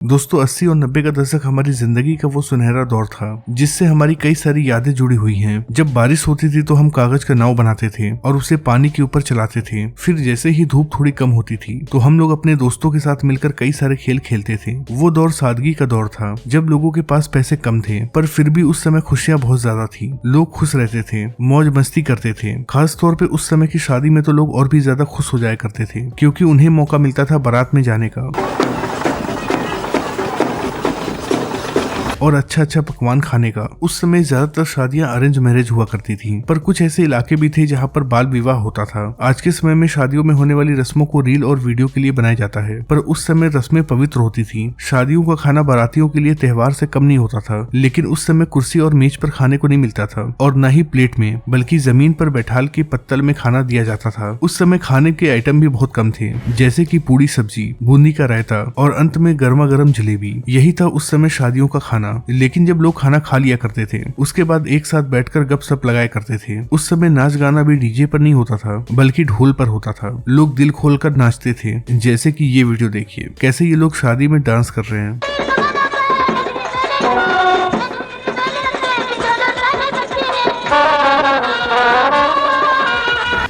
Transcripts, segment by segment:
दोस्तों 80 और 90 का दशक हमारी जिंदगी का वो सुनहरा दौर था जिससे हमारी कई सारी यादें जुड़ी हुई हैं। जब बारिश होती थी तो हम कागज का नाव बनाते थे और उसे पानी के ऊपर चलाते थे। फिर जैसे ही धूप थोड़ी कम होती थी तो हम लोग अपने दोस्तों के साथ मिलकर कई सारे खेल खेलते थे। वो दौर सादगी का दौर था जब लोगों के पास पैसे कम थे पर फिर भी उस समय खुशियां बहुत ज्यादा थी। लोग खुश रहते थे, मौज मस्ती करते थे। खास तौर पे उस समय की शादी में तो लोग और भी ज्यादा खुश हो जाया करते थे क्योंकि उन्हें मौका मिलता था बारात में जाने का और अच्छा अच्छा पकवान खाने का। उस समय ज्यादातर शादियां अरेंज मैरिज हुआ करती थी पर कुछ ऐसे इलाके भी थे जहां पर बाल विवाह होता था। आज के समय में शादियों में होने वाली रस्मों को रील और वीडियो के लिए बनाया जाता है पर उस समय रस्में पवित्र होती थी। शादियों का खाना बारातियों के लिए त्योहार से कम नहीं होता था, लेकिन उस समय कुर्सी और मेज पर खाने को नहीं मिलता था और न ही प्लेट में बल्कि जमीन पर बैठाल के पत्तल में खाना दिया जाता था। उस समय खाने के आइटम भी बहुत कम थे जैसे कि पूड़ी सब्जी, बूंदी का रायता और अंत में गर्मा गर्म जलेबी। यही था उस समय शादियों का खाना। लेकिन जब लोग खाना खा लिया करते थे उसके बाद एक साथ बैठकर गपशप लगाया करते थे। उस समय नाच गाना भी डीजे पर नहीं होता था बल्कि ढोल पर होता था। लोग दिल खोलकर नाचते थे, जैसे कि ये वीडियो देखिए कैसे ये लोग शादी में डांस कर रहे हैं।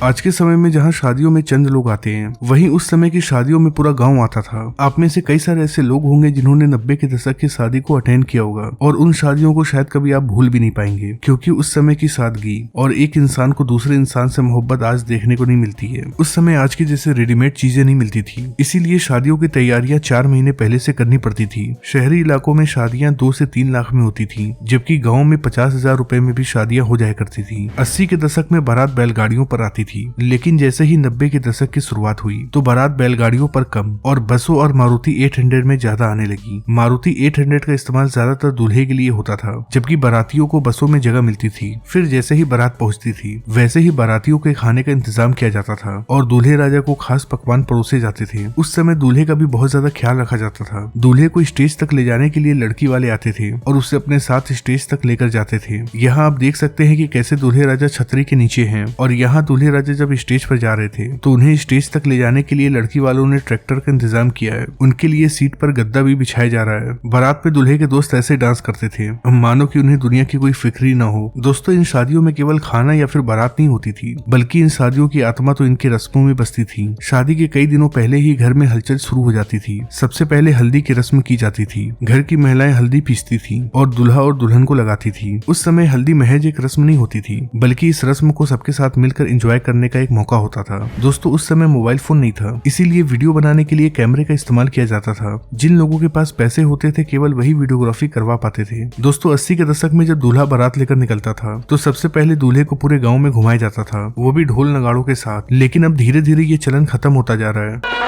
आज के समय में जहां शादियों में चंद लोग आते हैं वहीं उस समय की शादियों में पूरा गांव आता था। आप में से कई सारे ऐसे लोग होंगे जिन्होंने 90 के दशक की शादी को अटेंड किया होगा और उन शादियों को शायद कभी आप भूल भी नहीं पाएंगे क्योंकि उस समय की सादगी और एक इंसान को दूसरे इंसान से मोहब्बत आज देखने को नहीं मिलती है। उस समय आज की जैसे रेडीमेड चीजें नहीं मिलती थी, इसीलिए शादियों की तैयारियां 4 महीने पहले से करनी पड़ती थी। शहरी इलाकों में शादियां 2 से 3 लाख में होती थी जबकि गाँव में 50,000 रुपए में भी शादियां हो जाया करती थी। 80 के दशक में बारात बैलगाड़ियों पर आती थी, लेकिन जैसे ही 90 के दशक की शुरुआत हुई तो बारात बैलगाड़ियों पर कम और बसों और मारुति 800 में ज्यादा आने लगी। मारुति 800 का इस्तेमाल ज्यादातर दूल्हे के लिए होता था जबकि बारातियों को बसों में जगह मिलती थी। फिर जैसे ही बारात पहुंचती थी वैसे ही बारातियों के खाने का इंतजाम किया जाता था और दूल्हे राजा को खास पकवान परोसे जाते थे। उस समय दूल्हे का भी बहुत ज्यादा ख्याल रखा जाता था। दूल्हे को स्टेज तक ले जाने के लिए लड़की वाले आते थे और उसे अपने साथ स्टेज तक लेकर जाते थे। यहाँ आप देख सकते हैं कि कैसे दूल्हे राजा छतरी के नीचे हैं और यहाँ दूल्हे राजा जब स्टेज पर जा रहे थे तो उन्हें स्टेज तक ले जाने के लिए लड़की वालों ने ट्रैक्टर का इंतजाम किया है। उनके लिए सीट पर गद्दा भी बिछाया जा रहा है। बारात पे दूल्हे के दोस्त ऐसे डांस करते थे मानो कि उन्हें दुनिया की कोई फिक्र ही न हो। दोस्तों इन शादियों में केवल खाना या फिर बारात नहीं होती थी बल्कि इन शादियों की आत्मा तो इनके रस्मों में बसती थी। शादी के कई दिनों पहले ही घर में हलचल शुरू हो जाती थी। सबसे पहले हल्दी की रस्म की जाती थी। घर की महिलाएं हल्दी पीसती थी और दूल्हा और दुल्हन को लगाती थी। उस समय हल्दी महज एक रस्म नहीं होती थी बल्कि इस रस्म को सबके साथ मिलकर एंजॉय करने का एक मौका होता था। दोस्तों उस समय मोबाइल फोन नहीं था, इसीलिए वीडियो बनाने के लिए कैमरे का इस्तेमाल किया जाता था। जिन लोगों के पास पैसे होते थे केवल वही वीडियोग्राफी करवा पाते थे। दोस्तों 80 के दशक में जब दूल्हा बारात लेकर निकलता था तो सबसे पहले दूल्हे को पूरे गांव में घुमाया जाता था, वो भी ढोल नगाड़ों के साथ। लेकिन अब धीरे धीरे ये चलन खत्म होता जा रहा है।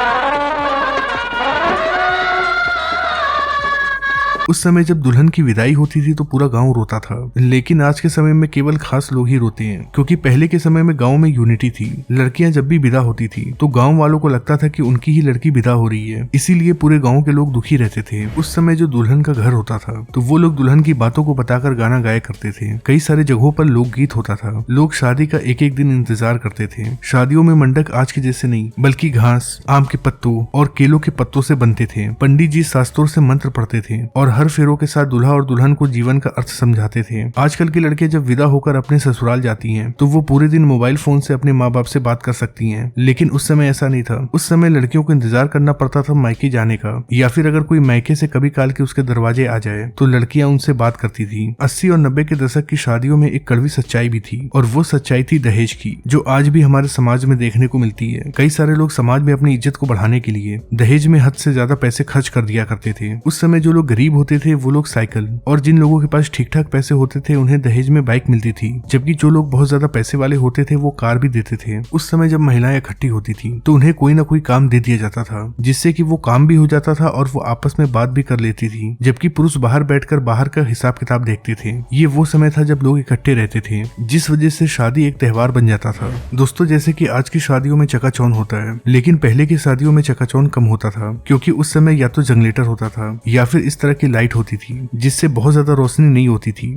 उस समय जब दुल्हन की विदाई होती थी तो पूरा गांव रोता था, लेकिन आज के समय में केवल खास लोग ही रोते हैं क्योंकि पहले के समय में गांव में यूनिटी थी। लड़कियां जब भी विदा होती थी तो गांव वालों को लगता था कि उनकी ही लड़की विदा हो रही है, इसीलिए पूरे गांव के लोग दुखी रहते थे। उस समय जो दुल्हन का घर होता था तो वो लोग दुल्हन की बातों को बताकर गाना गाया करते थे। कई सारे जगहों पर लोकगीत होता था। लोग शादी का एक एक दिन इंतजार करते थे। शादियों में मंडप आज के जैसे नहीं बल्कि घास, आम के पत्तों और केलों के पत्तों से बनते थे। पंडित जी शास्त्रों से मंत्र पढ़ते थे और हर फेरों के साथ दूल्हा और दुल्हन को जीवन का अर्थ समझाते थे। आजकल की लड़कियां जब विदा होकर अपने ससुराल जाती हैं तो वो पूरे दिन मोबाइल फोन से अपने माँ बाप से बात कर सकती हैं, लेकिन उस समय ऐसा नहीं था। उस समय लड़कियों को इंतजार करना पड़ता था मायके जाने का, या फिर अगर कोई मायके से कभी काल के उसके दरवाजे आ जाए तो लड़कियां उनसे बात करती थी। 80 और 90 के दशक की शादियों में एक कड़वी सच्चाई भी थी और वो सच्चाई थी दहेज की, जो आज भी हमारे समाज में देखने को मिलती है। कई सारे लोग समाज में अपनी इज्जत को बढ़ाने के लिए दहेज में हद से ज्यादा पैसे खर्च कर दिया करते थे। उस समय जो लोग गरीब होते थे वो लोग साइकिल और जिन लोगों के पास ठीक ठाक पैसे होते थे उन्हें दहेज में बाइक मिलती थी, जबकि जो लोग बहुत ज्यादा पैसे वाले होते थे वो कार भी देते थे। उस समय जब महिलाएं इकट्ठी होती थी तो उन्हें कोई ना कोई काम दे दिया जाता था जिससे कि वो काम भी हो जाता था और वो आपस में बात भी कर लेती थी, जबकि पुरुष बाहर बैठकर बाहर का हिसाब किताब देखते थे। ये वो समय था जब लोग इकट्ठे रहते थे, जिस वजह से शादी एक त्योहार बन जाता था। दोस्तों जैसे कि आज की शादियों में चकाचौंध होता है, लेकिन पहले की शादियों में चकाचौंध कम होता था क्योंकि उस समय या तो जनरेटर होता था या फिर इस तरह की लाइट होती थी जिससे बहुत ज्यादा रोशनी नहीं होती थी।